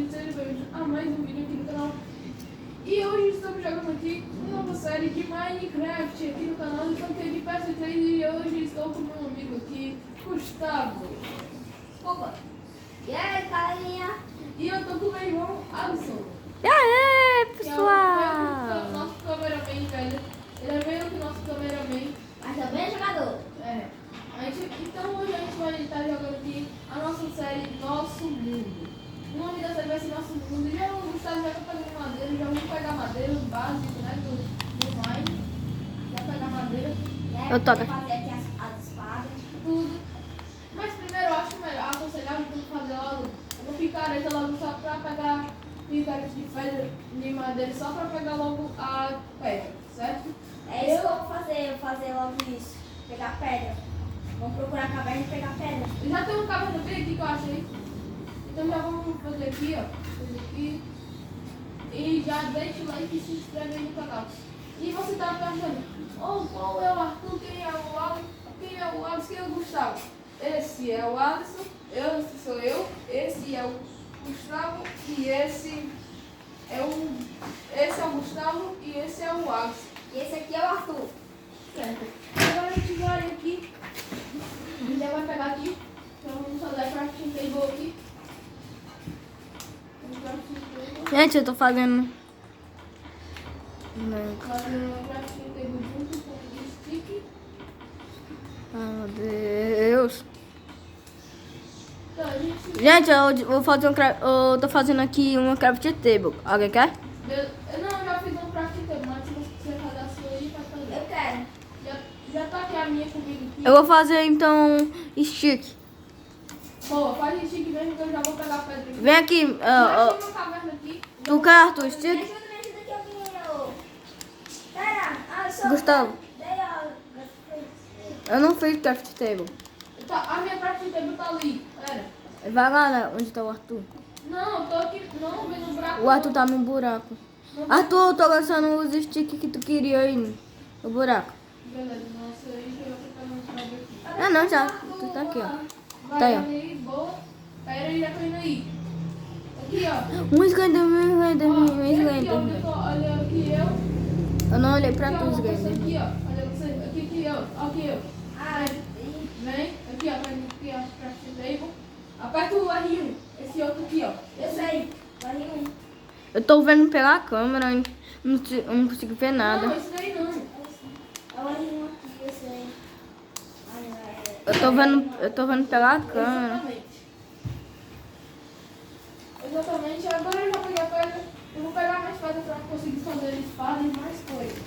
gente, sejam bem-vindos a mais um vídeo aqui no canal. E hoje estamos jogando aqui uma nova série de Minecraft aqui no canal. Eu estou aqui de PS3 e hoje estou com meu amigo aqui, Gustavo. Opa! E aí, carinha? E eu estou com o meu irmão, Alisson. E aí, Que é o nosso cameraman, velho. Ele é meio que nosso cameraman. Mas também é jogador. É. Então hoje a gente vai estar jogando aqui a nossa série Nosso Mundo. O nome da série vai ser Nosso Mundo. E já o Gustavo já está pegando madeira, já vamos pegar madeira, o básico, né, do Mine. Já pegar madeira, Né? Eu toco. Fazer aqui as espadas. tudo. Mas primeiro eu acho melhor, aconselhável fazer logo uma picareta logo só para pegar picareta de pedra, de madeira, só para pegar logo a pedra, certo? É isso que eu vou fazer. Eu vou fazer logo isso. Pegar pedra. Vamos procurar a caverna e pegar pedra. Eu já tenho um caverna bem aqui que eu achei. Então já vamos fazer aqui, ó. Fazer aqui. E já deixa o like e se inscreve aí no canal. E você tá perguntando, qual é o Arthur, quem é o Alisson, quem é o Alisson, quem é o Gustavo? Esse é o Alisson, esse sou eu, esse é o Gustavo e esse é o Gustavo e esse é o Alisson. E esse aqui é o Arthur. Certo. Agora a gente vai aqui. A gente já vai pegar aqui. Então vamos fazer a crafting table aqui. gente, eu tô fazendo. Fazer a crafting table junto com o stick. Ai, meu Deus. Então a gente. Gente, eu vou fazer eu tô fazendo aqui uma craft table. Alguém quer? Não, eu já fiz um crafting table, mas se você fazer a sua aí, vai fazer. Eu quero. Já tá aqui a minha comigo aqui. Eu vou fazer então stick. Boa, faz stick mesmo que eu já vou pegar a pedra aqui. Vem aqui. Já achei uma caverna aqui. Tu quer, Arthur, Me stick? ajuda aqui, amiguinho. Pera. Eu sou... Gustavo. Daí, ó. Eu não fiz craft table. Tá, a minha crafting table tá ali. Pera. Vai lá, né, onde tá o Arthur. Não, eu tô aqui. Não, vendo o buraco. O Arthur tá no buraco. Arthur, eu tô lançando os sticks que tu queria aí no buraco. Beleza, nossa, aí já vou pegar um trabalho aqui. Ah, não, já. Tu tá aqui, ó. Vai Tá aí, ó. ali, boa. Pera aí, já tô indo aí. Aqui, ó. Um Slenderman, Ó, Slenderman, vem aqui, ó, Slenderman. olha aqui eu. Eu não olhei pra Aqui, tu, ó, você Slenderman. aqui, ó. Olha você. Aqui, ó. Aqui, ó. Ah, Vem. Aqui, ó. Aqui, ó. Craft table. Aperta o R1. Esse outro aqui, ó. eu sei. Vai um. Eu tô vendo pela câmera, hein? Eu não consigo ver nada. Não, esse daí não. Eu olho um aqui, eu sei. Eu tô vendo pela câmera. Exatamente. Exatamente. Agora eu já peguei a pedra. Eu vou pegar mais pedra pra conseguir fazer espada e mais coisas.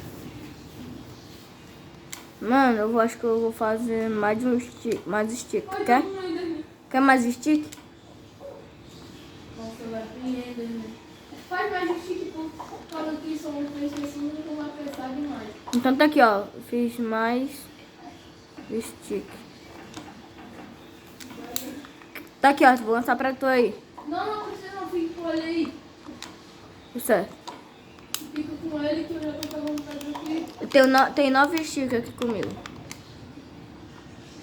Mano, eu acho que eu vou fazer mais um stick. Mais stick, Olha, quer? todo mundo ainda aqui. Quer mais stick? Nossa, vai ainda. Faz mais stick por causa que são três pessoas e não vai prestar demais. Então tá aqui, ó. Fiz mais stick. Tá aqui, ó. Vou lançar pra tu aí. Não precisa não, fique com ele aí. Isso é. Fica com ele que eu já tô pegando pedra aqui. Tem 9 sticks aqui comigo.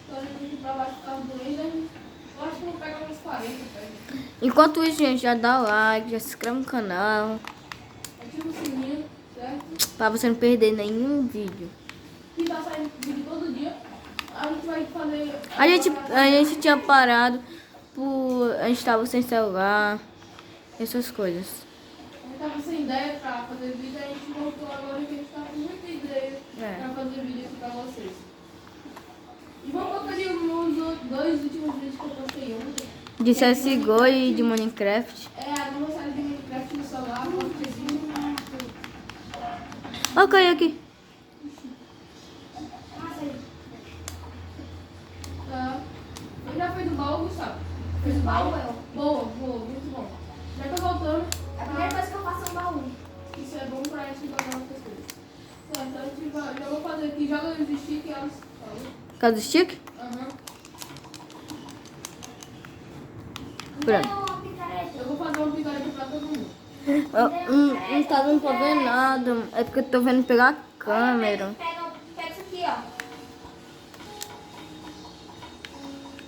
Tô olhando aqui pra baixo do carro do Ender. Eu acho que eu vou pegar uns 40 pedras. Enquanto isso, gente, já dá like, já se inscreve no canal. Ativa o sininho, certo? Pra você não perder nenhum vídeo. Que tá saindo vídeo todo dia. A gente vai fazer. A gente tinha parado por. A gente tava sem celular, essas coisas. A gente tava sem ideia pra fazer vídeo, a gente voltou agora que a gente tá com muita ideia pra fazer vídeo aqui pra vocês. E vamos colocar ali os dois últimos vídeos que eu postei ontem. De CSGO e de Minecraft. É, a nova série de Minecraft no celular, Fortezinho. Ó, caiu aqui. Tá. Eu já fez o baú, Gustavo? Fez o baú, eu. Boa, muito bom. Já tô voltando. É a primeira vez que eu faço um baú. Isso é bom pra gente jogar outras coisas. Tá, então a gente vai, já vou fazer aqui, joga os stick e elas falam. Quer do stick? Aham. Pronto. Uma picareta. Eu vou fazer uma picareta pra todo mundo. Não tá dando pra ver nada. É porque eu tô vendo pela câmera. Pega isso aqui, ó.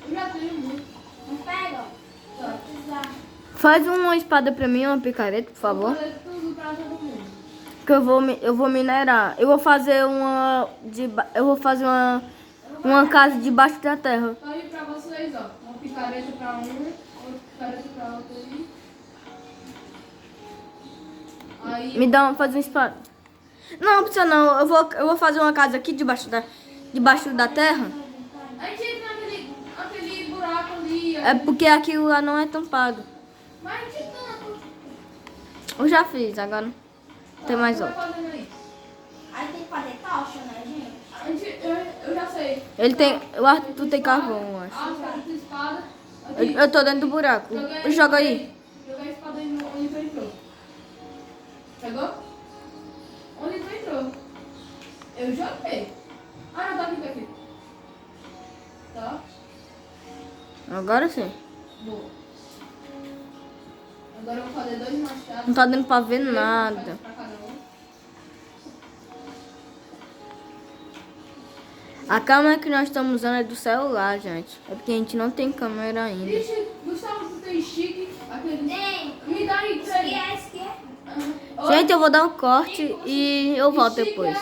Eu já tenho muito. Não pega? Tá. Vai precisar. Faz uma espada pra mim, uma picareta, por favor. Vou fazer tudo pra todo mundo. Que eu vou minerar. Eu vou fazer uma casa debaixo da terra. Só ir pra vocês, ó. Uma picareta pra um, outra picareta pra outro ali. Aí. Me dá fazer uma espada. Não, precisa não. Eu vou fazer uma casa aqui debaixo da terra. A gente entra naquele buraco ali. É porque aquilo lá não é tampado. Mas a gente tampa. Eu já fiz, agora tem mais Vai outro. fazendo aí. Aí tem que fazer tocha, né, gente? Eu já sei. Ele tem. O Arthur tem carvão, eu acho. Ah, tua espada. Aqui. Eu tô dentro do buraco. Joga aí. Joga a espada aí onde tu entrou. Pegou? Onde tu entrou? Eu joguei. Ah, não, tá aqui. Tá? Agora sim. Boa. Agora eu vou fazer 2 machados. Não tá dando pra ver 3 nada. machados pra cada um. A câmera que nós estamos usando é do celular, gente. É porque a gente não tem câmera ainda. Ixi, Gustavo, tu tem chique? Aquele... Tem. Me dá aí, Esquece, esquece. Gente, eu vou dar um corte e eu volto depois.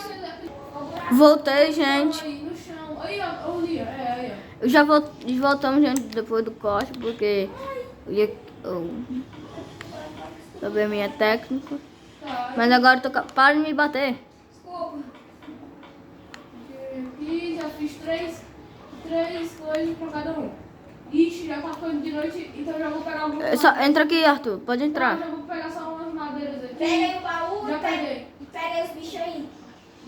Voltei, gente. Aí, no chão. Aí, ó, ali, ó. Aí, ó. Eu já voltamos, gente, depois do corte, porque eu probleminha técnico. Tá. Mas agora eu tô... Para de me bater. Desculpa. Aqui, já fiz 3 coisas pra cada um. Ixi, já tá ficando de noite, então já vou pegar algumas Entra aqui, Arthur. Pode entrar. Já vou pegar só umas madeiras aqui. Pega aí o baú Já e pega, peguei. pega aí os bichos aí.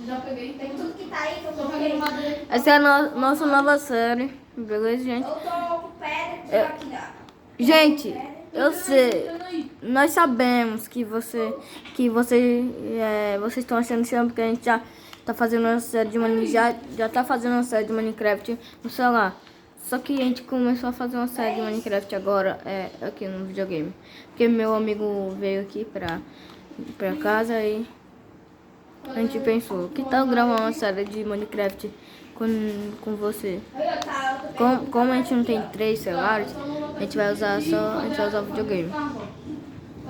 Já peguei. Tem tudo que tá aí que eu Tô tô pegando pegando. madeira aqui. Essa é a nossa nova série. Beleza, gente? Eu tô com pedra aqui, ó. Gente, eu sei. Entrando aí. Nós sabemos que vocês estão achando estranho porque a gente já tá fazendo uma série de já tá fazendo uma série de Minecraft no celular. Só que a gente começou a fazer uma série de Minecraft agora aqui no videogame. Porque meu amigo veio aqui pra casa e a gente pensou, que tal gravar uma série de Minecraft com você? Aí, ó, tá. Eu tô pegando. Como a gente não tem 3 celulares, a gente vai usar o videogame. Tá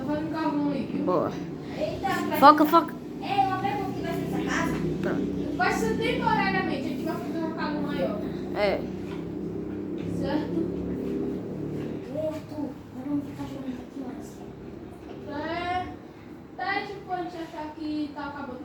fazendo carvão aí. Boa. Eita, Foca. Ei, uma pergunta que vai ser essa casa? Pronto. Vai ser temporariamente. A gente vai fazer uma casa maior. É. Certo? Ei, Arthur, nós vamos ficar jogando aqui antes. Até tipo a gente achar que tá acabando.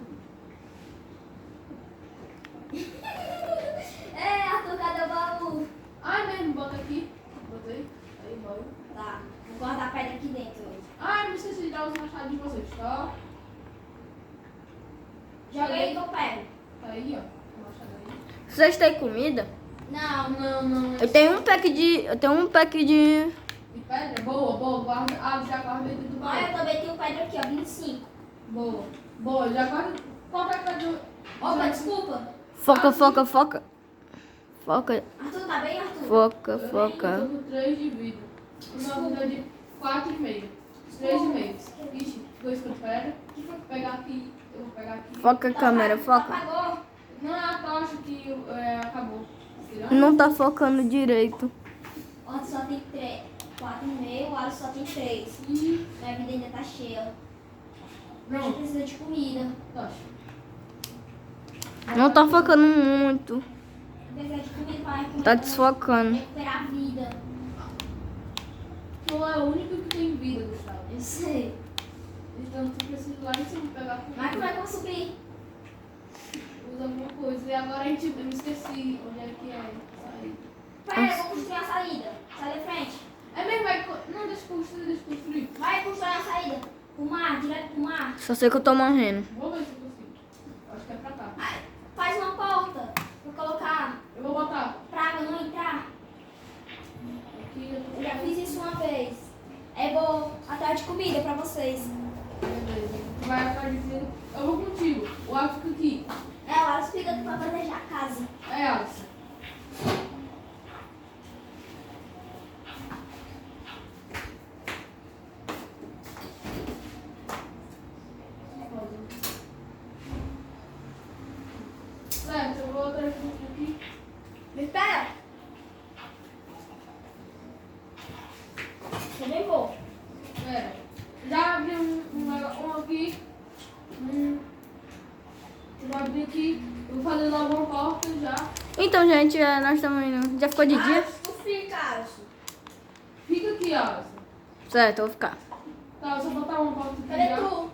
Ei, Arthur, cadê o baú? Ai, mesmo, bota aqui. Botei. Aí, bora. Tá, vou guardar a pedra aqui dentro. Ai, não esqueci de dar os machados de vocês, tá? Joga aí que eu pego. Tá aí, ó. O machado aí. Vocês têm comida? Não, Não. Eu tenho um pack de... De pedra? Boa. Guarda. Ah, já guarda dentro do olha, baú. eu também tenho pedra aqui, ó, 25. Boa, já guarda. Qualquer pedra. Opa, desculpa. Foca. Arthur, tá bem, Arthur? Foca. Eu tô com 3 de vidro. Uma vida de 4,5. 3,5. Ixi, 2 com pedra. Vou pegar aqui. Eu vou pegar aqui. Foca a câmera, foca. Apagou? Não é a tocha que acabou. Será? Não tá focando direito. O Arthur só tem 3. 4,5, o Arthur só tem 3. Ih, Minha vida ainda tá cheia. A gente não. precisa de comida. Tocha. Não tá focando muito. Precisa de comida pra Tá desfocando. recuperar a vida. Tu é o único que tem vida, Gustavo. Eu sei. Então tu precisa ir lá em cima pegar comida. Mas como é que eu vou subir? Usa alguma coisa. E agora eu me esqueci onde é que é. Sair. Pera, eu vou construir a saída. Sai da frente. É mesmo, não, deixa eu construir. Vai construir a saída. Pro mar, direto pro mar. Só sei que eu tô morrendo. Vou ver se eu consigo. Acho que é pra cá. Ai, faz uma porta pra colocar Eu vou botar praga não entrar. aqui. Eu já fiz isso uma vez. Aí eu vou atrás de comida pra vocês. Beleza. Tu vai atrás de comida. Eu vou contigo. O Alisson fica aqui. É, o Alisson fica pra planejar a casa. É, Alisson. Certo, eu vou atrás de você aqui. Me espera. Eu nem vou. Pera. Já abri um aqui. Já abri aqui. Eu vou fazer logo uma porta já. Então, gente, nós estamos indo. Já ficou de dia? Tu fica, Alisson. Fica aqui, ó. Certo, eu vou ficar. Tá, eu só botar uma porta aqui Cadê já. tu?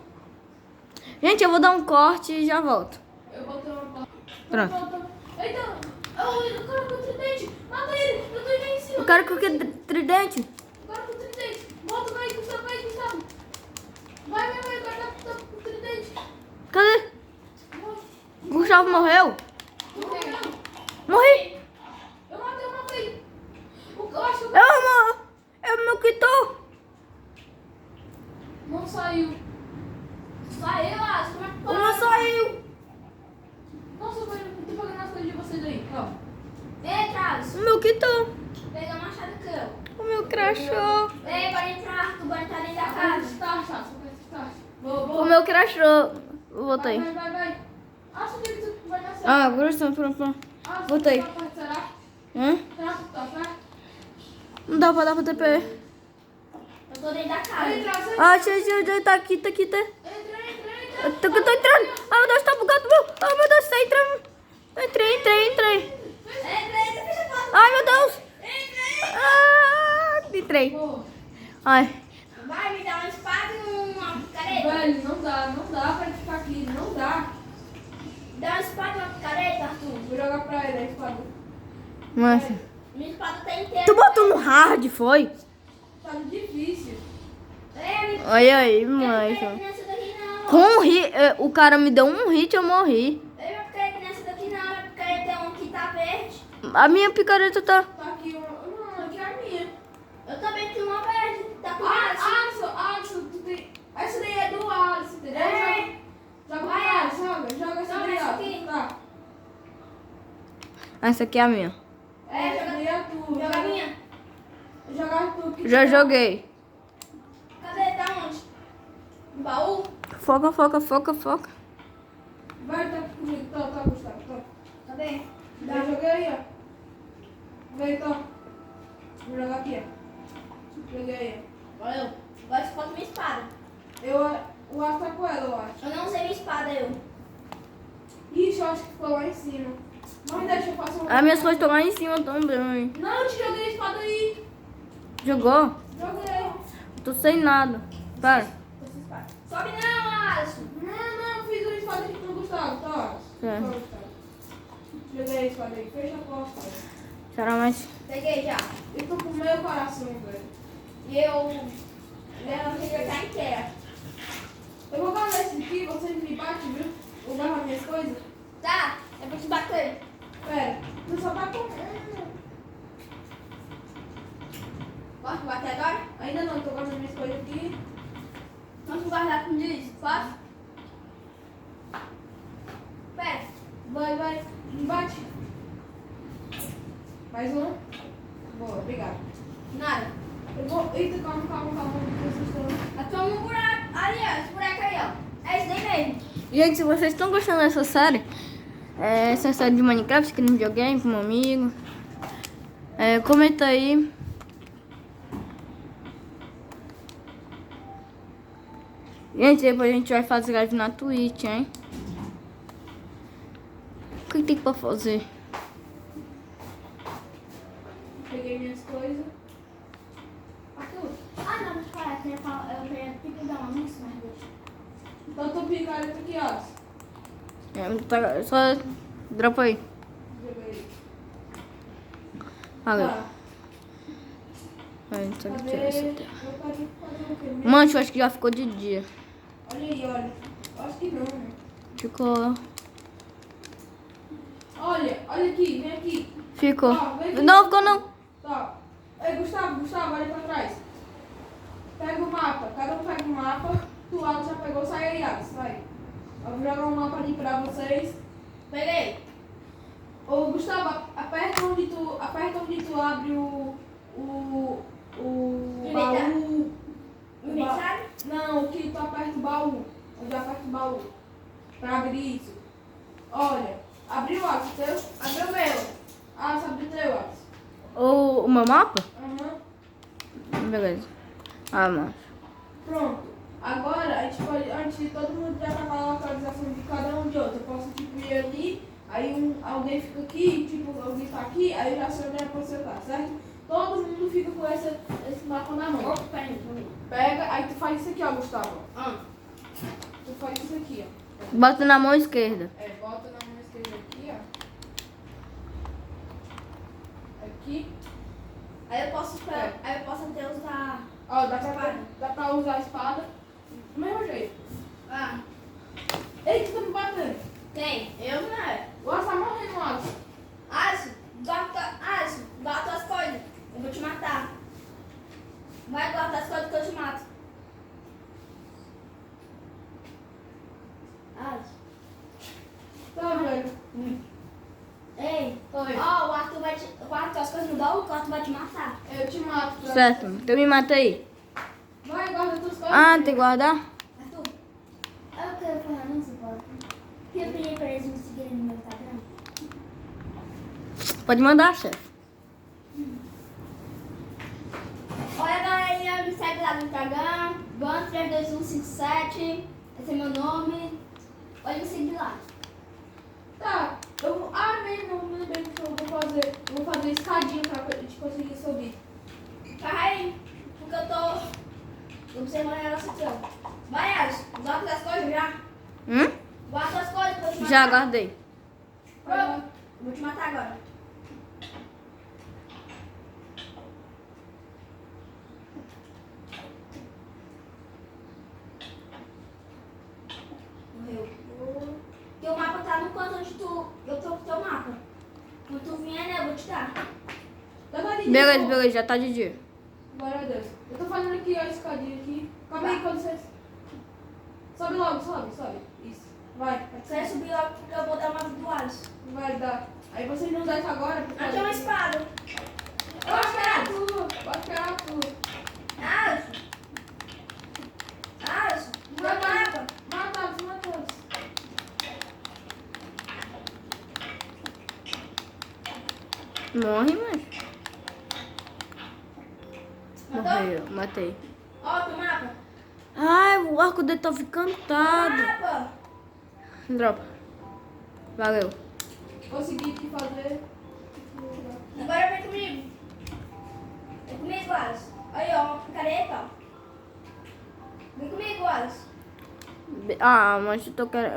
Gente, eu vou dar um corte e já volto. Eu botei uma porta. Pronto. Eita, o cara com o tridente. Mata ele. Eu tô indo aí em cima. O cara com que tridente? O cara com o tridente. Bota, vai, Gustavo, vai, Gustavo. Vai, o cara tá com o tridente. Cadê? Vai. Gustavo morreu? Morreu. Morri! Eu matei. Eu acho que o Eu me quitou! não saiu. Saiu, Alisson. Como é que O pode? meu saiu! Nossa, eu tô pagando as coisas de vocês aí. Ó. Entra, Alisson. O meu quitou! Pega a machado aqui, ó. O meu crashou! Ei, bora entrar. Tu bora entrar dentro da Vai, casa. start, só vai start. O Vou. meu crashou! Voltei. Vai. Ah, você que tu vai nascer. Ah, agora estão pronto. Ah, você voltei. tá perto, será? Hã? Será que tá perto? Não dá pra dar pro TP. Eu tô dentro da casa. Entra, você. Ah, gente, tá aqui, tá. Entra. Eu tô entrando! Ah, meu Deus, tá bugado meu! Ah, meu Deus, tá entrando! Entrei! Entra, fecha a porta. Ai, meu Deus! Entra. Ah, entrei! Pô, Ai, Vai me dar uma espada e uma picareta. velho, não dá pra ele ficar aqui, não dá. Dá uma espada e uma picareta, Arthur. Vou jogar pra ele a espada. nossa. Minha espada tá inteira. Tu botou no hard, foi? Tá difícil. Olha aí, Não mãe. é nessa daqui não. Com um hit, o cara me deu um hit, eu morri. Eu não quero nessa daqui não. A picareta é um que tá verde. A minha picareta tá... Tá aqui uma. Não, aqui é a minha. Eu também tenho uma verde. Tá com essa. Alisson, tu tem. Essa daí é do Alisson, entendeu? É. Joga Vai, pra Alisson, joga essa Joga daí, essa ó. aqui. Tá. Essa aqui é a minha. Essa daí é tu. Joga a minha. Jogar tu aqui. Já joguei. Cadê? Tá onde? No baú? Foca. Vai, tá aqui comigo. Tá, Gustavo. Tá. Cadê? Já joguei aí, ó. Vem, então. Vou jogar aqui, ó. Joguei aí. Valeu. Agora você bota minha espada. O Alisson tá com ela, eu acho. Eu não usei minha espada, eu. Ixi, eu acho que ficou lá em cima. Mas deixa eu fazer um. As minhas coisas estão lá em cima também. Não, eu te joguei a espada aí. Jogou? Joguei. Tô sem nada. Para. Essa espada. Sobe não, Alisson. Não, fiz uma espada aqui pro Gustavo, tá? É. Tá, Gustavo. Joguei a espada aí, fecha a porta. Sinceramente. Peguei já. Eu tô com meio coração, velho. E eu... Ela fica tá inteira. Eu vou guardar esse aqui, vocês me batem, viu? Vou guardar minhas coisas. Tá, é pra te bater. Pera, tu só tá com. Posso bater agora? Ainda não, tô guardando minhas coisas aqui. Vamos guardar com diz. Posso? Pera. Vai, me bate. Mais um. Boa, obrigado. Nada. Eu vou. Eita, calma, vocês estão. Eu tô no buraco. Ali, ó. Esse buraco aí, ó. É esse daí mesmo. Gente, se vocês estão gostando dessa série, essa série de Minecraft, que no videogame com um amigo, comenta aí. Gente, depois a gente vai fazer live na Twitch, hein? O que tem pra fazer? Peguei minhas coisas. Arthur, Ah, não, mas para. Eu queria pedir uma música, mas deixa. então tu picareta aqui, ó. Só dropa aí. Joguei. Valeu. Tá. Vai, só que Cadê? tirar essa Eu tela. quero fazer o quê? Mancho, acho que já ficou de dia. Olha aí, olha. Acho que não, né? Ficou. Olha aqui, vem aqui. Ficou. Ó, vem aqui. Não, ficou não. Tá. Ei, Gustavo, olha pra trás. Pega o mapa. Cada um pega o mapa. Tu, Alisson, já pegou, sai aí, Alisson, sai. Eu vou jogar um mapa ali pra vocês. Peguei. Ô, Gustavo, aperta onde tu abre o baú. Inventário? Não, o que tu aperta o baú. Onde aperta o baú. Pra abrir isso. Olha, abriu o Alisson, teu? Abriu o meu. Alisson, abriu o teu, Alisson. O meu mapa? Aham. Beleza. Ah, mano. Pronto. Agora, a gente pode, antes de todo mundo já acabar a localização de cada um de outro, eu posso tipo ir ali, aí alguém fica aqui, tipo, alguém tá aqui, aí eu já sei onde é pra você tá, certo? Todo mundo fica com esse mapa na mão. Opa, peraí. Pega, aí tu faz isso aqui, ó, Gustavo. Tu faz isso aqui, ó. Bota na mão esquerda. Bota na mão esquerda aqui, ó. Aqui. Aí eu posso até usar. Ó, Espada. dá pra usar a espada do mesmo jeito. Ei, tu tá me batendo. Quem? Eu não é. O Alisson tá morrendo, Alisson. Alisson, bota as coisas. Eu vou te matar. Vai, guarda as coisas que eu te mato. Alisson. Tá, velho. Ei, Oi. ó, o Arthur, as coisas mudou, o Arthur vai te matar. Eu te mato. Tá? Certo, então me mata aí. Vai, guarda tuas coisas. Ah, tem que guardar? Arthur, eu quero falar, não se pode. Eu pedi pra eles me seguirem no meu Instagram. Pode mandar, chefe. Olha, galerinha, me segue lá no Instagram, Ban32157, esse é meu nome. Pode me seguir lá. Tá. Mesmo, me lembrei que eu vou fazer escadinha pra gente conseguir subir. Vai, porque eu tô observando o negócio aqui, ó. Vai, Alisson, bota as coisas já. Bota as coisas pra eu te matar. Já guardei. Pronto, vou te matar agora. Morreu. Porque o mapa tá no canto onde eu tô com o teu mapa. Quando tu vier, né, eu vou te dar. Beleza, já tá de dia. Glória a Deus. Eu tô fazendo aqui a escadinha aqui. Calma aí, com licença. Sobe logo, sobe. Isso. Vai. Você vai subir logo porque eu vou dar uma do Alisson. Vai dar. Aí vocês não descem agora. Aqui é uma espada. Eu acho que era tua. Alisson. Alisson, meu mapa. Mata todos. Morre, mas. Matou? Morreu, matei. Ó, teu mapa. Ai, o arco dele tá encantado. Mapa. Dropa. Valeu. Consegui aqui fazer. Agora vem comigo. Vem comigo, Alisson. Aí, ó, uma picareta, ó. Vem comigo, Alisson. Ah, mas eu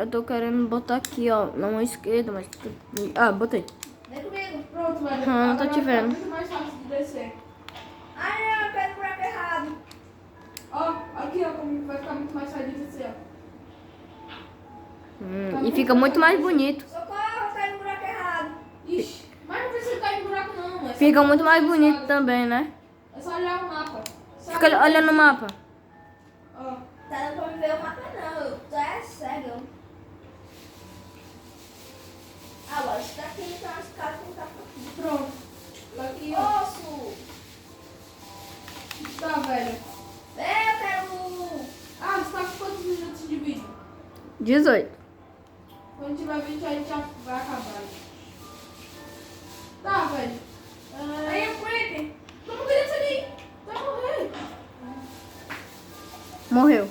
tô querendo botar aqui, ó, na mão esquerda, mas... Ah, botei. Vem comigo. Pronto, velho. Não tô Agora te vai ficar vendo. muito mais fácil de descer. Ai, não, eu pego o buraco errado. Ó, aqui, ó, como vai ficar muito mais fácil de descer, ó. E fica muito mais bonito. Socorro, eu caí no buraco errado. Ixi, mas não precisa cair no buraco não, é só Fica muito mais olhar bonito o mapa. também, né? É só olhar o mapa. Fica olhando o mapa. Ó, Tá dando pra me ver o mapa não, tu é cego. Ah, ó, isso daqui então as caras que tá aqui. pronto. Aqui, ó. Osso! Tá, velho. Eu quero... Ah, você tá com quantos minutos de vídeo? 18. Quando tiver 20, a gente já vai acabar. Tá, velho. Aí o creepy. Não queria isso ali. Vai morrer. Morreu.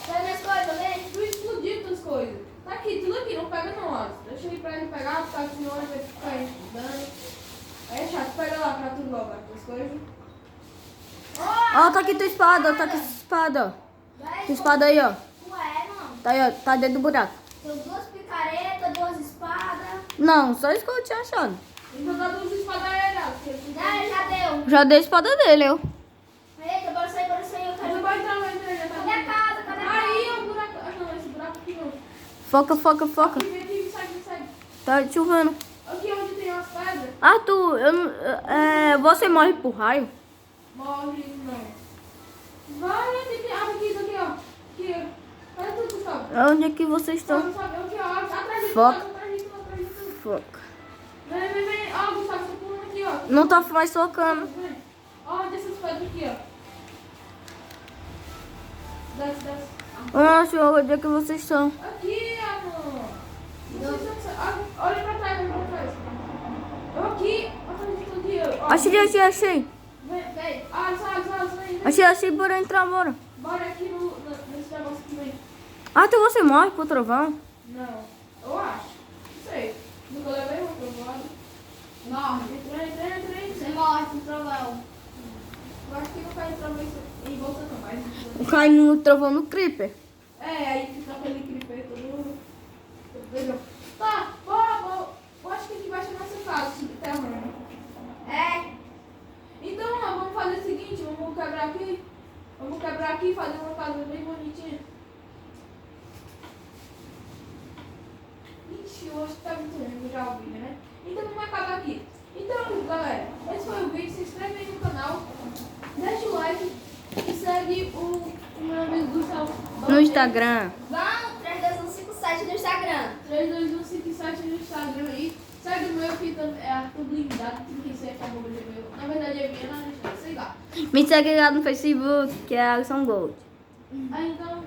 Pega minhas coisas, vem. Tu explodiu tuas coisas. Tá aqui, tudo aqui. Não pega não, Alisson. Deixa ele pra ele pegar, tá senão ele vai ficar aí dando. Aí é chato. Pega lá pra tu logo as tuas coisas. Ó, tá aqui tua espada, ó, tá aqui tua espada, ó. Vai, Tua espada aí, ó. ué, mano. Tá aí, ó, tá dentro do buraco. Tem duas picaretas, duas espadas. Não, só isso que eu tinha achado. Então dá duas espadas a ele, Alisson. Já deu. Já dei a espada dele, eu. Eita, bora sair, eu Mas quero... não vai entrar mais nele, tá? Cadê a casa? Cadê a casa? Aí, o buraco. Ah, não, esse buraco aqui não. Foca. Aqui, vem aqui, segue. Tá chovendo. Aqui onde tem as pedras, Arthur, você morre por raio? morre não. Vai, tem que aqui, ó. Aqui, olha tudo, Gustavo. Onde é que vocês estão? Sabe, aqui, ó. Atrás de Foca. atrás de tu. Foca. Vem. Ó, Gustavo, você pulando aqui, ó. Não tá mais focando. Vem. Ó, dessas pedras aqui, ó. Desce. Nossa, onde é que vocês estão? Aqui, amor. Olha pra trás. Eu aqui. Atrás de tu aqui, ó. Achei. Vem. Alisson, vem. Achei, bora entrar, bora. Bora aqui nesse negócio aqui, vem. Ah, então você morre pro trovão? Não, eu acho. Não sei. Nunca levei uma trovada. Morre. Entrei. Você morre com trovão. Eu acho que não cai trovão em volta não, mas... Cai no trovão no creeper. É, aí fica aquele creeper todo... Entendeu? Tá, bora. Eu acho que a gente vai chamar essa casa, subterrânea. É. Então, ó, vamos fazer o seguinte, vamos quebrar aqui e fazer uma casa bem bonitinha. Ixi, hoje tá muito lindo já o vídeo, né? Então vamos acabar aqui. Então, galera, esse foi o vídeo. Se inscreve aí no canal, deixa o like e segue o meu amigo Gustavo No Instagram. Vamos, 32157 no Instagram. 32157 no Instagram aí. Segue o meu que também é Arthur Blindado, 37 @gmail. Na verdade é minha, mas sei lá. Me segue lá no Facebook, que é Alisson Gold. Aí então,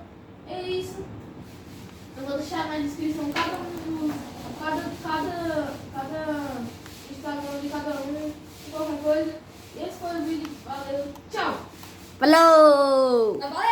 é isso. Eu vou deixar na descrição cada Instagram de cada um, qualquer coisa. E esse foi o vídeo. Valeu, tchau! Falou! Tá, valeu!